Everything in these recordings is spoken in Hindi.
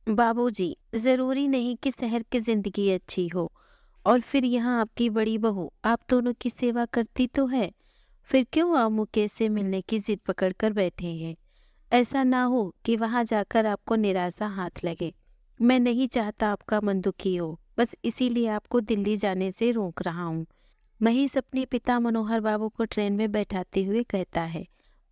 बाबूजी, जरूरी नहीं कि शहर की जिंदगी अच्छी हो। और फिर यहाँ आपकी बड़ी बहू आप दोनों की सेवा करती तो है। फिर क्यों आप मुकेश से मिलने की जिद पकड़ कर बैठे हैं? ऐसा ना हो कि वहां जाकर आपको निराशा हाथ लगे। मैं नहीं चाहता आपका मन दुखी हो, बस इसीलिए आपको दिल्ली जाने से रोक रहा हूँ। महेश अपने पिता मनोहर बाबू को ट्रेन में बैठाते हुए कहता है।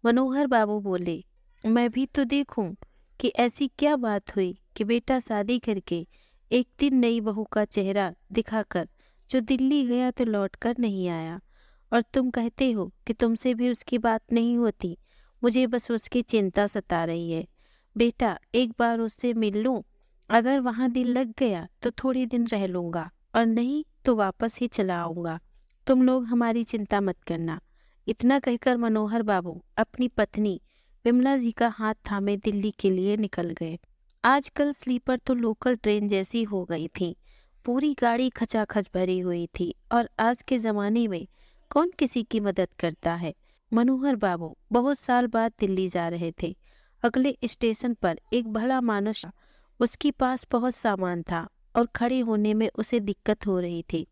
मनोहर बाबू बोले, मैं भी तो देखूं कि ऐसी क्या बात हुई कि बेटा शादी करके एक दिन नई बहू का चेहरा दिखाकर जो दिल्ली गया तो लौट कर नहीं आया। और तुम कहते हो कि तुमसे भी उसकी बात नहीं होती। मुझे बस उसकी चिंता सता रही है। बेटा, एक बार उससे मिल लूं। अगर वहां दिल लग गया तो थोड़े दिन रह लूंगा, और नहीं तो वापस ही चला आऊंगा। तुम लोग हमारी चिंता मत करना। इतना कहकर मनोहर बाबू अपनी पत्नी विमला जी का हाथ थामे दिल्ली के लिए निकल गए। आजकल स्लीपर तो लोकल ट्रेन जैसी हो गई थी। पूरी गाड़ी खचाखच भरी हुई थी, और आज के जमाने में कौन किसी की मदद करता है। मनोहर बाबू बहुत साल बाद दिल्ली जा रहे थे। अगले स्टेशन पर एक भला मानुस, उसके पास बहुत सामान था और खड़े होने में उसे दिक्कत हो रही थी।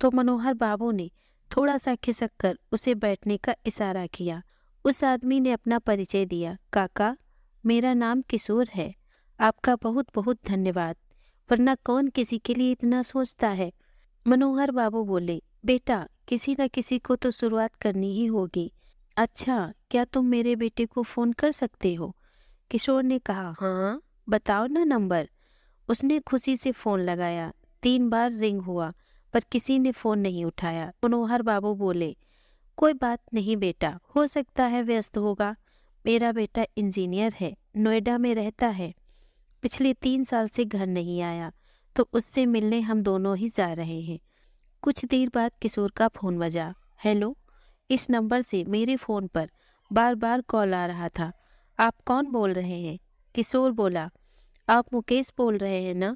तो मनोहर बाबू ने थोड़ा सा खिसक कर उसे बैठने का इशारा किया। उस आदमी ने अपना परिचय दिया। काका, मेरा नाम किशोर है। आपका बहुत बहुत धन्यवाद, वरना कौन किसी के लिए इतना सोचता है। मनोहर बाबू बोले, बेटा, किसी न किसी को तो शुरुआत करनी ही होगी। अच्छा, क्या तुम मेरे बेटे को फोन कर सकते हो? किशोर ने कहा। हाँ, बताओ ना नंबर। उसने खुशी से फोन लगाया। 3 बार रिंग हुआ, पर किसी ने फोन नहीं उठाया। मनोहर बाबू बोले, कोई बात नहीं बेटा, हो सकता है व्यस्त होगा। मेरा बेटा इंजीनियर है, नोएडा में रहता है। पिछले 3 साल से घर नहीं आया, तो उससे मिलने हम दोनों ही जा रहे हैं। कुछ देर बाद किशोर का फोन बजा। हेलो, इस नंबर से मेरे फोन पर बार बार कॉल आ रहा था। आप कौन बोल रहे हैं? किशोर बोला, आप मुकेश बोल रहे हैं ना?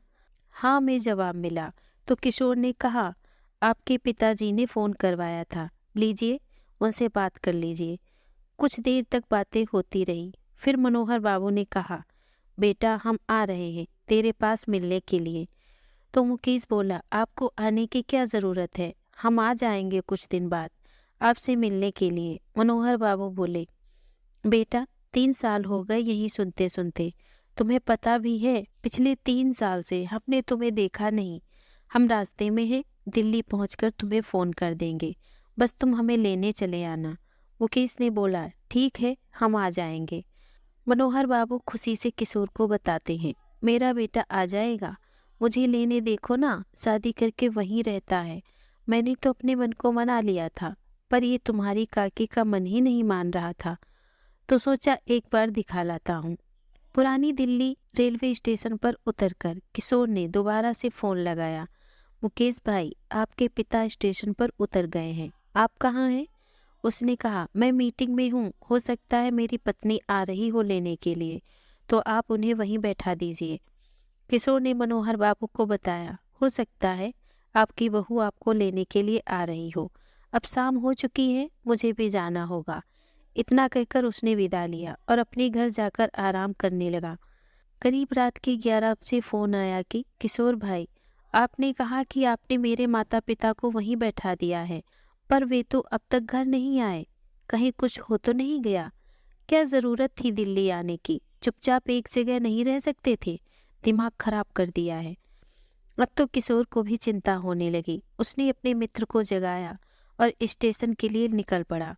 हाँ में जवाब मिला। तो किशोर ने कहा, आपके पिताजी ने फोन करवाया था, लीजिए, उनसे बात कर लीजिए। कुछ देर तक बातें होती रही। फिर मनोहर बाबू ने कहा, बेटा, हम आ रहे हैं तेरे पास मिलने के लिए। तो मुकेश बोला, आपको आने की क्या ज़रूरत है, हम आ जाएंगे कुछ दिन बाद आपसे मिलने के लिए। मनोहर बाबू बोले, बेटा, 3 साल हो गए यही सुनते सुनते। तुम्हें पता भी है, पिछले 3 साल से हमने तुम्हें देखा नहीं। हम रास्ते में हैं, दिल्ली पहुंचकर तुम्हें फ़ोन कर देंगे, बस तुम हमें लेने चले आना। मुकेश ने बोला, ठीक है, हम आ जाएंगे। मनोहर बाबू खुशी से किशोर को बताते हैं, मेरा बेटा आ जाएगा, मुझे लेने देखो ना, शादी करके वहीं रहता है। मैंने तो अपने मन को मना लिया था, पर ये तुम्हारी काकी का मन ही नहीं मान रहा था, तो सोचा एक बार दिखा लाता हूँ। पुरानी दिल्ली रेलवे स्टेशन पर उतरकर किशोर ने दोबारा से फोन लगाया। मुकेश भाई, आपके पिता स्टेशन पर उतर गए हैं, आप कहाँ हैं? उसने कहा, मैं मीटिंग में हूँ, हो सकता है मेरी पत्नी आ रही हो लेने के लिए, तो आप उन्हें वहीं बैठा दीजिए। किशोर ने मनोहर बाबू को बताया, हो सकता है आपकी बहू आपको लेने के लिए आ रही हो। अब शाम हो चुकी है, मुझे भी जाना होगा। इतना कहकर उसने विदा लिया और अपने घर जाकर आराम करने लगा। करीब रात के 11 बजे फोन आया कि किशोर भाई, आपने कहा कि आपने मेरे माता पिता को वहीं बैठा दिया है, पर वे तो अब तक घर नहीं आए। कहीं कुछ हो तो नहीं गया? क्या जरूरत थी दिल्ली आने की? चुपचाप एक जगह नहीं रह सकते थे? दिमाग खराब कर दिया है। अब तो किशोर को भी चिंता होने लगी। उसने अपने मित्र को जगाया और स्टेशन के लिए निकल पड़ा।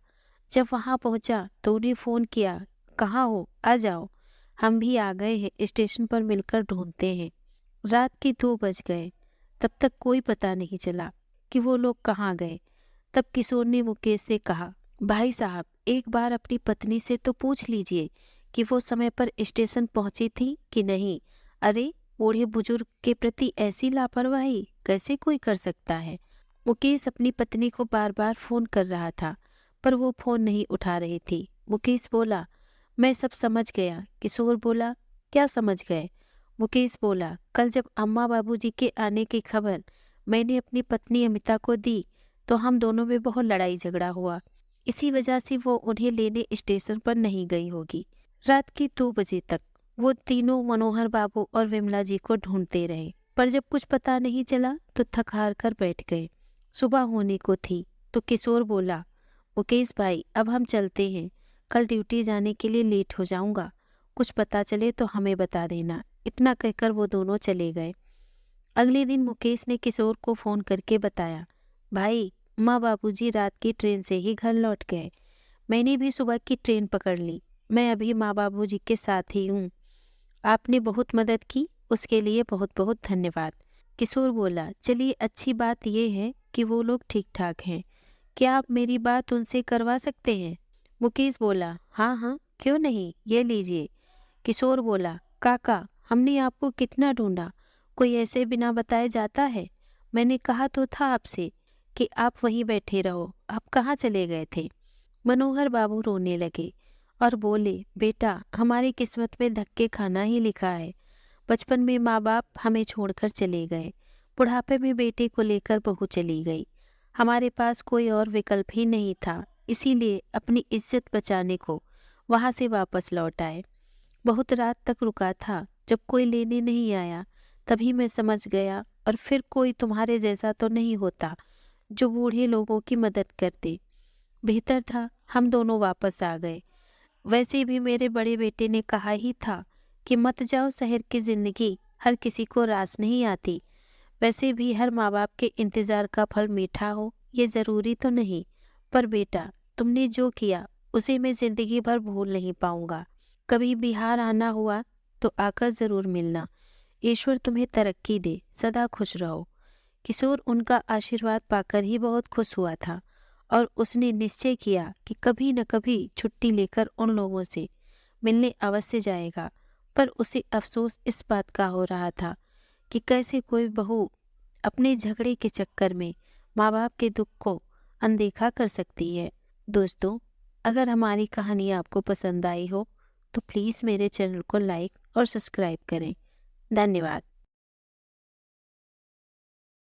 जब वहां पहुंचा तो उन्हें फोन किया, कहाँ हो, आ जाओ, हम भी आ गए हैं, स्टेशन पर मिलकर ढूंढते हैं। रात के 2 बज गए, तब तक कोई पता नहीं चला कि वो लोग कहाँ गए। तब किशोर ने मुकेश से कहा, भाई साहब, एक बार अपनी पत्नी से तो पूछ लीजिए कि वो समय पर स्टेशन पहुंची थी कि नहीं। अरे, बूढ़े बुजुर्ग के प्रति ऐसी लापरवाही कैसे कोई कर सकता है? मुकेश अपनी पत्नी को बार बार फोन कर रहा था, पर वो फोन नहीं उठा रही थी। मुकेश बोला, मैं सब समझ गया। किशोर बोला, क्या समझ गए? मुकेश बोला, कल जब अम्मा बाबूजी के आने की खबर मैंने अपनी पत्नी अमिता को दी, तो हम दोनों में बहुत लड़ाई झगड़ा हुआ। इसी वजह से वो उन्हें लेने स्टेशन पर नहीं गई होगी। रात के 2 बजे तक वो तीनों मनोहर बाबू और विमला जी को ढूंढते रहे, पर जब कुछ पता नहीं चला तो थक हार कर बैठ गए। सुबह होने को थी तो किशोर बोला, मुकेश भाई अब हम चलते हैं, कल ड्यूटी जाने के लिए लेट हो जाऊंगा, कुछ पता चले तो हमें बता देना। इतना कहकर वो दोनों चले गए। अगले दिन मुकेश ने किशोर को फोन करके बताया, भाई माँ बाबूजी रात की ट्रेन से ही घर लौट गए, मैंने भी सुबह की ट्रेन पकड़ ली, मैं अभी माँ बाबूजी के साथ ही हूँ। आपने बहुत मदद की, उसके लिए बहुत बहुत धन्यवाद। किशोर बोला, चलिए अच्छी बात यह है कि वो लोग ठीक ठाक हैं, क्या आप मेरी बात उनसे करवा सकते हैं? मुकेश बोला, हाँ हाँ क्यों नहीं, ये लीजिए। किशोर बोला, काका हमने आपको कितना ढूंढा, कोई ऐसे बिना बताए जाता है? मैंने कहा तो था आपसे कि आप वहीं बैठे रहो, आप कहाँ चले गए थे? मनोहर बाबू रोने लगे और बोले, बेटा हमारी किस्मत में धक्के खाना ही लिखा है। बचपन में माँ बाप हमें छोड़कर चले गए, बुढ़ापे में बेटे को लेकर बहू चली गई, हमारे पास कोई और विकल्प ही नहीं था, इसीलिए अपनी इज्जत बचाने को वहाँ से वापस लौट आए। बहुत रात तक रुका था, जब कोई लेने नहीं आया तभी मैं समझ गया, और फिर कोई तुम्हारे जैसा तो नहीं होता जो बूढ़े लोगों की मदद करते। बेहतर था हम दोनों वापस आ गए। वैसे भी मेरे बड़े बेटे ने कहा ही था कि मत जाओ शहर की जिंदगी, हर किसी को रास नहीं आती। वैसे भी हर माँ बाप के इंतजार का फल मीठा हो ये जरूरी तो नहीं, पर बेटा तुमने जो किया उसे मैं जिंदगी भर भूल नहीं पाऊंगा। कभी बिहार आना हुआ तो आकर जरूर मिलना। ईश्वर तुम्हें तरक्की दे, सदा खुश रहो। किशोर उनका आशीर्वाद पाकर ही बहुत खुश हुआ था और उसने निश्चय किया कि कभी न कभी छुट्टी लेकर उन लोगों से मिलने अवश्य जाएगा। पर उसे अफसोस इस बात का हो रहा था कि कैसे कोई बहू अपने झगड़े के चक्कर में माँ बाप के दुख को अनदेखा कर सकती है। दोस्तों, अगर हमारी कहानी आपको पसंद आई हो तो प्लीज़ मेरे चैनल को लाइक और सब्सक्राइब करें। धन्यवाद।